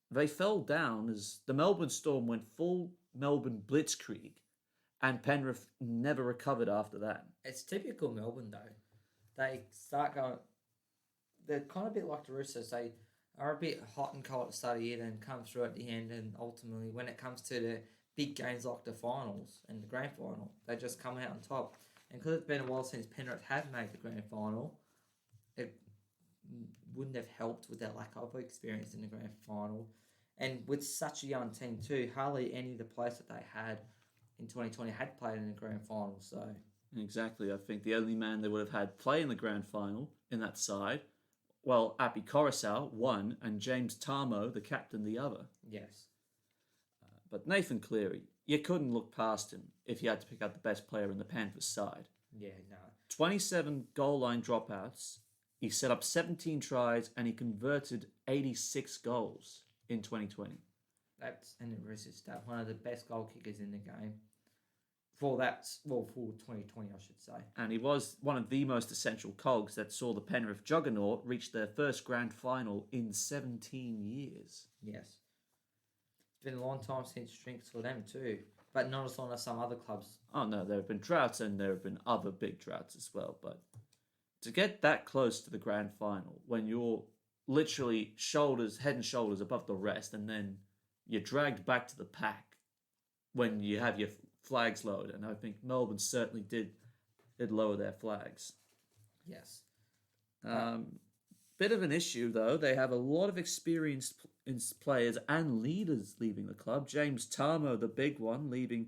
they fell down as the Melbourne Storm went full Melbourne blitzkrieg, and Penrith never recovered after that. It's typical Melbourne, though. They start going... They're kind of a bit like the Roosters. They are a bit hot and cold at the start of the year, then come through at the end, and ultimately, when it comes to the big games like the finals and the grand final, they just come out on top. And because it's been a while since Penrith have made the grand final, it wouldn't have helped with their lack of experience in the grand final. And with such a young team too, hardly any of the players that they had in 2020 had played in the grand final. So exactly, I think the only man they would have had play in the grand final in that side, well, Api Coruscant, one, and James Tarmo, the captain, the other. Yes. But Nathan Cleary, you couldn't look past him if you had to pick out the best player in the Panthers side. Yeah, no. 27 goal line dropouts. He set up 17 tries and he converted 86 goals in 2020. That's an impressive stat. One of the best goal kickers in the game. For 2020, I should say. And he was one of the most essential cogs that saw the Penrith juggernaut reach their first grand final in 17 years. Yes. It's been a long time since drinks for them too, but not as long as some other clubs. Oh no, there have been droughts and there have been other big droughts as well, but to get that close to the grand final when you're literally head and shoulders above the rest, and then you're dragged back to the pack when you have your flags lowered, and I think Melbourne certainly did lower their flags. Yes. Bit of an issue though. They have a lot of experienced players and leaders leaving the club. James Tarmo, the big one, leaving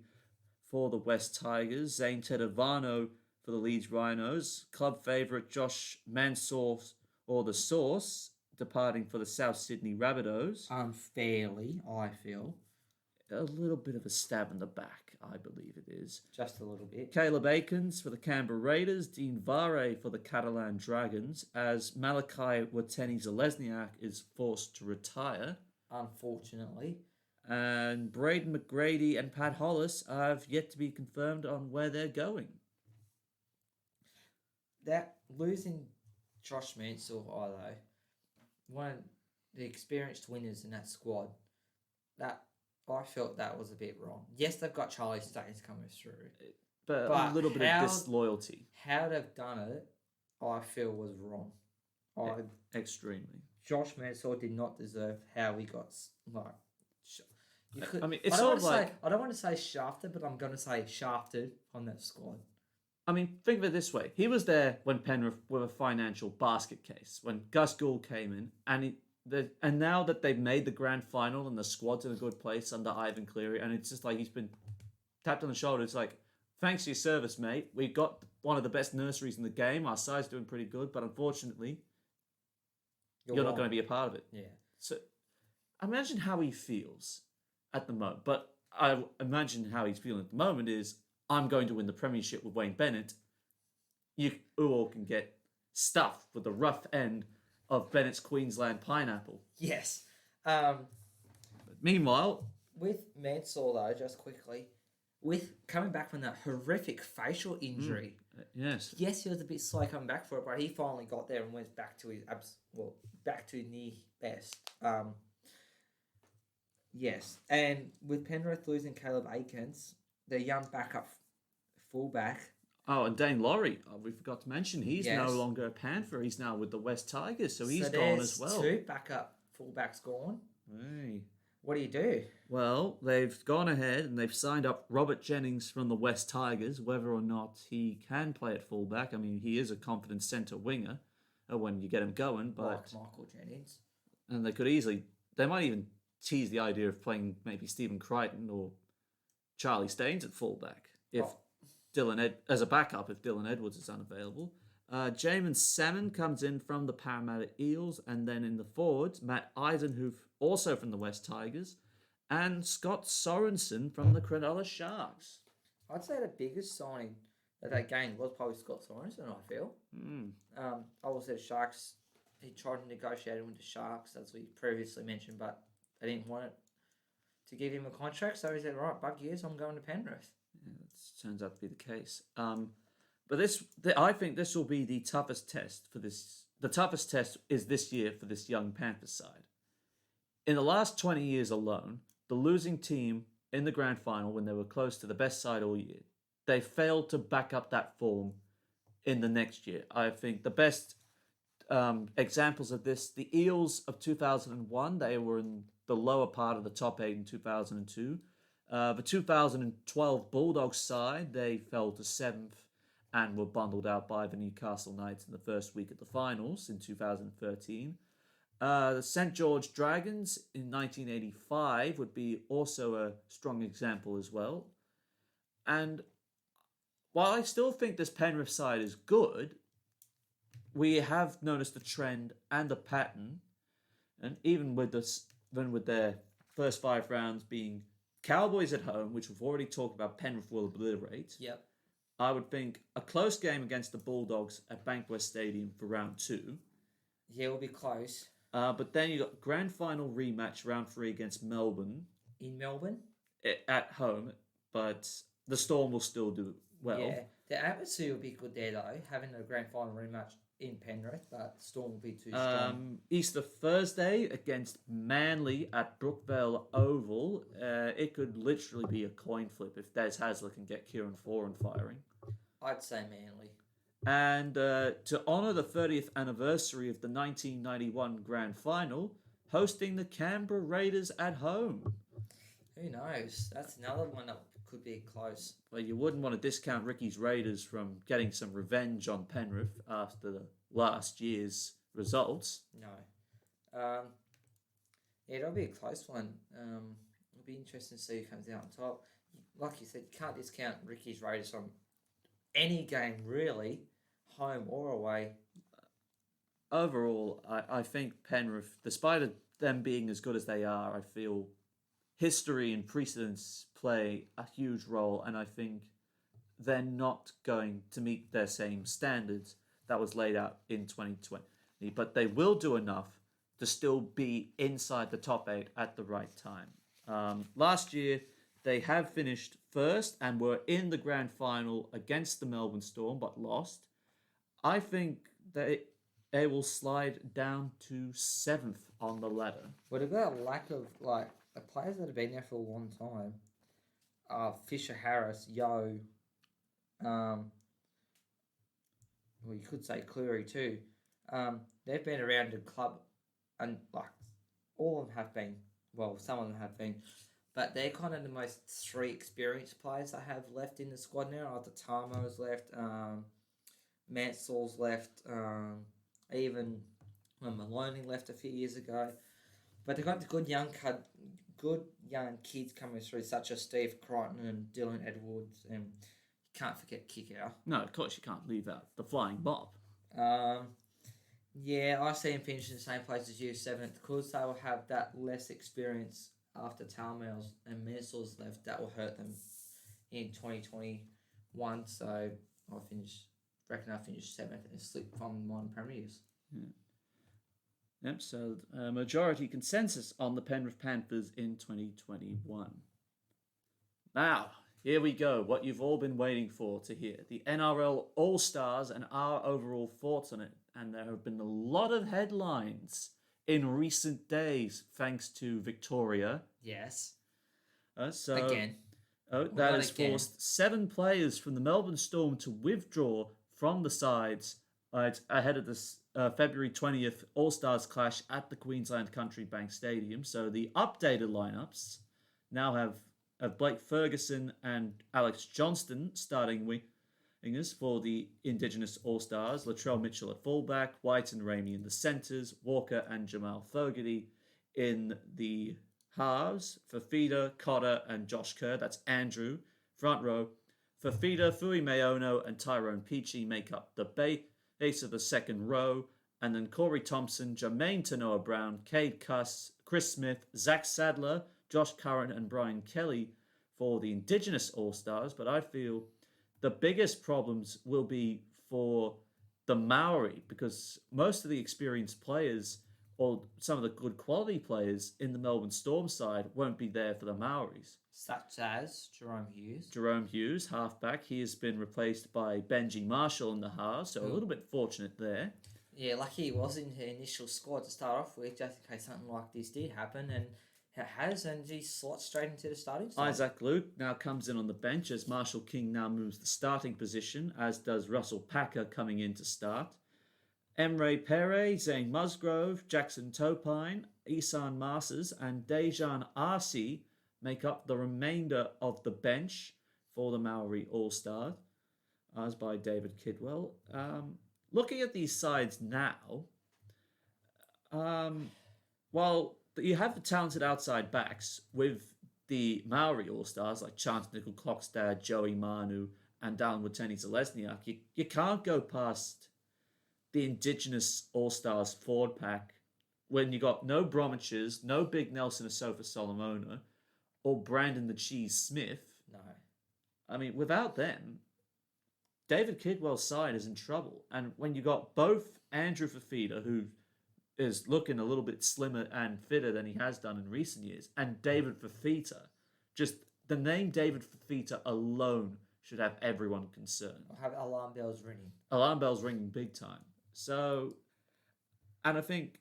for the West Tigers. Zane Tedovano for the Leeds Rhinos. Club favourite Josh Mansour, or the Sauce, departing for the South Sydney Rabbitohs. Unfairly, I feel. A little bit of a stab in the back, I believe it is. Just a little bit. Caleb Akins for the Canberra Raiders. Dean Vare for the Catalan Dragons, as Malachi Watene-Zelezniak is forced to retire. Unfortunately. And Braden McGrady and Pat Hollis have yet to be confirmed on where they're going. That losing Josh Mansell, although one of the experienced winners in that squad, that I felt that was a bit wrong. Yes, they've got Charlie Staines coming through, But a but little bit of disloyalty. How they've done it, I feel was wrong. Extremely. Josh Mansell did not deserve how he got like. It's sort of like I don't want to say shafted, but I'm going to say shafted on that squad. I mean, think of it this way: he was there when Penrith were a financial basket case when Gus Gould came in, and now that they've made the grand final and the squad's in a good place under Ivan Cleary, and it's just like he's been tapped on the shoulder. It's like, thanks for your service, mate. We've got one of the best nurseries in the game. Our side's doing pretty good, but unfortunately, you're not going to be a part of it. Yeah. So imagine how he feels at the moment. But I imagine how he's feeling at the moment is, I'm going to win the premiership with Wayne Bennett. You all can get stuffed with the rough end of Bennett's Queensland pineapple. Yes. But meanwhile, with Mansell though, just quickly, with coming back from that horrific facial injury. Yes, he was a bit slow coming back for it, but he finally got there and went back to his back to near best. Yes, and with Penrith losing Caleb Aikens, their young backup fullback. Oh, and Dane Laurie, we forgot to mention, he's no longer a Panther. He's now with the West Tigers, so he's gone as well. 2 backup fullbacks gone. Hey. What do you do? Well, they've gone ahead and they've signed up Robert Jennings from the West Tigers, whether or not he can play at fullback. I mean, he is a confident centre winger when you get him going, but like Michael Jennings. And they might even tease the idea of playing maybe Stephen Crichton or Charlie Staines at fullback if as a backup if Dylan Edwards is unavailable. Jamin Salmon comes in from the Parramatta Eels, and then in the forwards, Matt Eisenhuth, also from the West Tigers, and Scott Sorensen from the Cronulla Sharks. I'd say the biggest signing that they gained was probably Scott Sorensen, I feel. Obviously, the Sharks, he tried to negotiate with the Sharks, as we previously mentioned, but they didn't want it to give him a contract, so he said, right, bug years, I'm going to Penrith. Yeah, that turns out to be the case. But I think this will be the toughest test for this. The toughest test is this year for this young Panthers side. In the last 20 years alone, the losing team in the grand final, when they were close to the best side all year, they failed to back up that form in the next year. I think the best examples of this, the Eels of 2001, they were in the lower part of the top 8 in 2002. The 2012 Bulldogs side, they fell to 7th and were bundled out by the Newcastle Knights in the first week of the finals in 2013. The St. George Dragons in 1985 would be also a strong example as well. And while I still think this Penrith side is good, we have noticed a trend and a pattern, and even with their first 5 rounds being Cowboys at home, which we've already talked about, Penrith will obliterate. Yep. I would think a close game against the Bulldogs at Bankwest Stadium for round 2. Yeah, it'll be close. But then you got grand final rematch, round 3 against Melbourne. In Melbourne? At home, but the Storm will still do well. Yeah, the atmosphere will be good there though, having a grand final rematch in Penrith, but Storm will be too strong. Easter Thursday against Manly at Brookvale Oval. It could literally be a coin flip if Des Hasler can get Kieran Foran firing. I'd say Manly. And to honour the 30th anniversary of the 1991 Grand Final, hosting the Canberra Raiders at home. Who knows? That's another one that could be close. Well, you wouldn't want to discount Ricky's Raiders from getting some revenge on Penrith after the last year's results. No. Yeah, it'll be a close one. It'll be interesting to see who comes out on top. Like you said, you can't discount Ricky's Raiders from any game, really, home or away. Overall, I think Penrith, despite them being as good as they are, I feel history and precedents play a huge role, and I think they're not going to meet their same standards that was laid out in 2020. But they will do enough to still be inside the top 8 at the right time. Last year, they have finished first and were in the grand final against the Melbourne Storm, but lost. I think that they will slide down to 7th on the ladder. What about a lack of the players that have been there for a long time? Fisher Harris, Yo, well, you could say Cleary too. They've been around the club, and all of them have been. Well, some of them have been, but they're kind of the most 3 experienced players I have left in the squad now. After Tamo's left, Mansell's left, even when Maloney left a few years ago. But they've got the good young kids coming through, such as Steve Crichton and Dylan Edwards, and you can't forget Kicker. No, of course you can't leave out the Flying Bob. Yeah, I see him finishing the same place as you, 7th, because they will have that less experience after Talmail's and Mansell's left. That will hurt them in 2021. So I reckon I'll finish 7th and slip from modern premiers. Yeah. Yep, so majority consensus on the Penrith Panthers in 2021. Now, here we go, what you've all been waiting for to hear. The NRL All-Stars and our overall thoughts on it. And there have been a lot of headlines in recent days, thanks to Victoria. Yes. That has forced 7 players from the Melbourne Storm to withdraw from the sides ahead of this February 20th All-Stars clash at the Queensland Country Bank Stadium. So the updated lineups now have Blake Ferguson and Alex Johnston starting wingers for the Indigenous All-Stars, Latrell Mitchell at fullback, White and Ramey in the centres, Walker and Jamal Fogarty in the halves, Fafita, Cotter and Josh Kerr, that's Andrew, front row. Fafita, Fui Mayono and Tyrone Peachy make up the base of the second row, and then Corey Thompson, Jermaine Tanoa Brown, Cade Cuss, Chris Smith, Zach Sadler, Josh Curran and Brian Kelly for the Indigenous All-Stars. But I feel the biggest problems will be for the Maori, because most of the experienced players or some of the good quality players in the Melbourne Storm side won't be there for the Maoris. Such as Jerome Hughes. Jerome Hughes, halfback. He has been replaced by Benji Marshall in the half, so a little bit fortunate there. Yeah, lucky he was in the initial squad to start off with, just in case something like this did happen, and it has, and he slots straight into the starting side. Isaac Luke now comes in on the bench as Marshall King now moves the starting position, as does Russell Packer coming in to start. Emre Pere, Zane Musgrove, Jackson Topine, Isan Masters and Dejan Arce make up the remainder of the bench for the Maori All-Stars, as by David Kidwell. Looking at these sides now, while you have the talented outside backs with the Maori All-Stars like Chance Nickel-Clockstad, Joey Manu and Dallin Watene-Zelezniak, you can't go past the Indigenous All-Stars forward pack when you got no Bromwiches, no Big Nelson Asofa Solomona, or Brandon the Cheese Smith. No. I mean, without them, David Kidwell's side is in trouble. And when you got both Andrew Fafita, who is looking a little bit slimmer and fitter than he has done in recent years, and David Fafita, just the name David Fafita alone should have everyone concerned. I'll have alarm bells ringing. Alarm bells ringing big time. So, and I think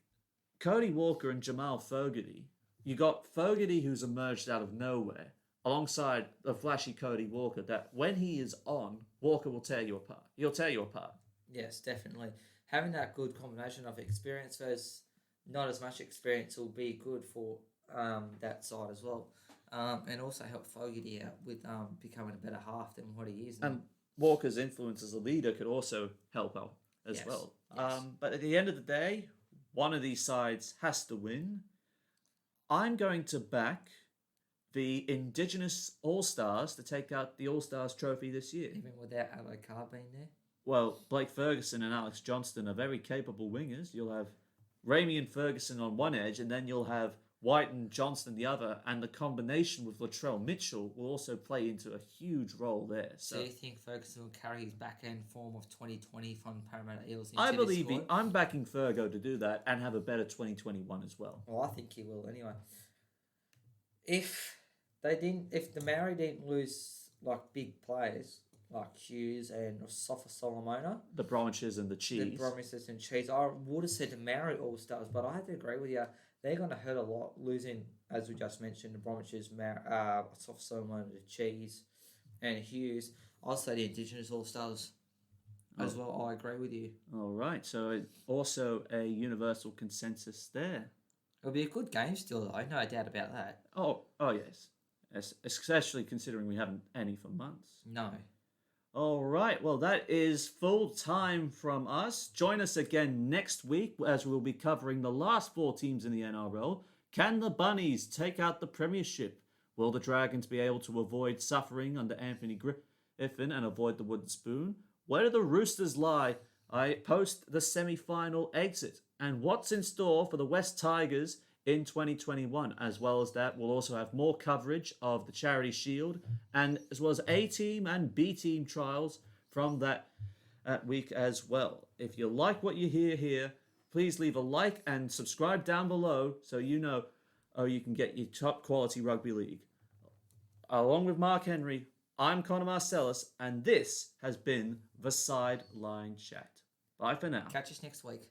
Cody Walker and Jamal Fogarty, you got Fogarty who's emerged out of nowhere alongside the flashy Cody Walker, that when he is on, Walker will tear you apart. He'll tear you apart. Yes, definitely. Having that good combination of experience versus not as much experience will be good for that side as well. And also help Fogarty out with becoming a better half than what he is now. And Walker's influence as a leader could also help out as well. Yes. But at the end of the day, one of these sides has to win. I'm going to back the Indigenous All-Stars to take out the All-Stars trophy this year. Even without Alo Carr being there? Well, Blake Ferguson and Alex Johnston are very capable wingers. You'll have Ramey and Ferguson on one edge, and then you'll have White and Johnston the other, and the combination with Latrell Mitchell will also play into a huge role there. So you think Ferguson will carry his back-end form of 2020 from Parramatta Eels into I this believe squad? I'm backing Fergo to do that and have a better 2021 as well. Well, I think he will anyway. If the Maori didn't lose like big players, like Hughes and Sofa Solomona. The Bromwiches and the The Cheese. Bromwiches and Cheese. I would have said the Maori All-Stars, but I have to agree with you. They're going to hurt a lot losing, as we just mentioned, the Bromwiches, Sofa Solomona, the Cheese, and Hughes. I'll say the Indigenous All-Stars as well. I agree with you. All right, so also a universal consensus there. It'll be a good game still, though. No doubt about that. Oh yes. Especially considering we haven't any for months. No. All right, well, that is full time from us. Join us again next week as we'll be covering the last 4 teams in the NRL. Can the Bunnies take out the Premiership? Will the Dragons be able to avoid suffering under Anthony Griffin and avoid the wooden spoon? Where do the Roosters lie? I post the semi-final exit. And what's in store for the West Tigers in 2021? As well as that, we'll also have more coverage of the Charity Shield, and as well as A-Team and B-Team trials from that week as well. If you like what you hear here, please leave a like and subscribe down below so you know you can get your top quality rugby league. Along with Mark Henry, I'm Connor Marcellus, and this has been the Sideline Chat. Bye for now. Catch us next week.